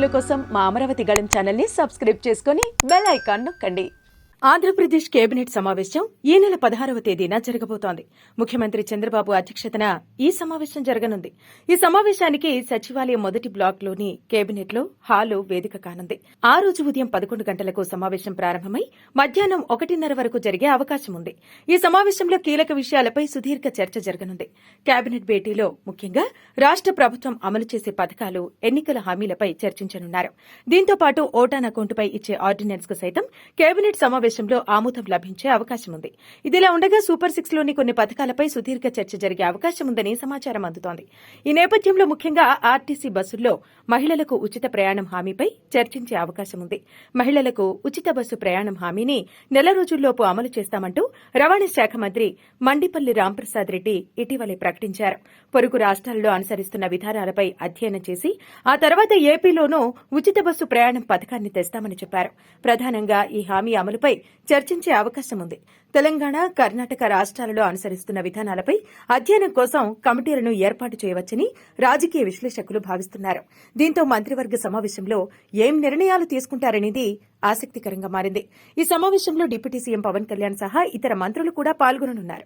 వీడియోల కోసం మా అమరావతి గళం ఛానల్ ని సబ్స్క్రైబ్ చేసుకుని బెల్ ఐకాన్ నొక్కండి. ఆంధ్రప్రదేశ్ కేబినెట్ సమావేశం ఈ నెల 16వ తేదీన జరగబోతోంది. ముఖ్యమంత్రి చంద్రబాబు అధ్యక్షతన ఈ సమావేశం జరగనుంది. ఈ సమావేశానికి సచివాలయం మొదటి బ్లాక్ లోని కేబినెట్ లో హాలు వేదిక కానుంది. ఆ రోజు ఉదయం 11 గంటలకు సమావేశం ప్రారంభమై మధ్యాహ్నం 1:30 వరకు జరిగే అవకాశం ఉంది. ఈ సమావేశంలో కీలక విషయాలపై సుదీర్ఘ చర్చ జరగనుంది. కేబినెట్ భేటీలో ముఖ్యంగా రాష్ట ప్రభుత్వం అమలు చేసే పథకాలు, ఎన్నికల హామీలపై చర్చించనున్నారు. దీంతో పాటు ఓటాన్ అకౌంటుపై ఇచ్చే ఆర్డినెన్స్ కు సైతం కేబినెట్ సమావేశంలో ఆమోదం లభించే అవకాశం ఉంది. ఇదిలా ఉండగా సూపర్ 6 లోని కొన్ని పథకాలపై సుదీర్ఘ చర్చ జరిగే అవకాశం ఉందని సమాచారం అందుతోంది. ఈ నేపథ్యంలో ముఖ్యంగా ఆర్టీసీ బస్సుల్లో మహిళలకు ఉచిత ప్రయాణం హామీపై చర్చించే అవకాశం ఉంది. మహిళలకు ఉచిత బస్సు ప్రయాణం హామీని నెల రోజుల్లోపు అమలు చేస్తామంటూ రవాణా శాఖ మంత్రి మండిపల్లి రాంప్రసాద్ రెడ్డి ఇటీవలే ప్రకటించారు. పొరుగు రాష్ట్రాల్లో అనుసరిస్తున్న విధానాలపై అధ్యయనం చేసి ఆ తర్వాత ఏపీలోనూ ఉచిత బస్సు ప్రయాణం పథకాన్ని తెస్తామని చెప్పారు. ప్రధానంగా ఈ హామీ అమలుపై చర్చించే అవకాశం ఉంది. తెలంగాణ, కర్ణాటక రాష్ట్రాలలో అనుసరిస్తున్న విధానాలపై అధ్యయనం కోసం కమిటీలను ఏర్పాటు చేయవచ్చని రాజకీయ విశ్లేషకులు భావిస్తున్నారు. దీంతో మంత్రివర్గ సమావేశంలో ఏం నిర్ణయాలు తీసుకుంటారనేది ఆసక్తికరంగా మారింది. ఈ సమావేశంలో డిప్యూటీ సీఎం పవన్ కళ్యాణ్ సహా ఇతర మంత్రులు కూడా పాల్గొననున్నారు.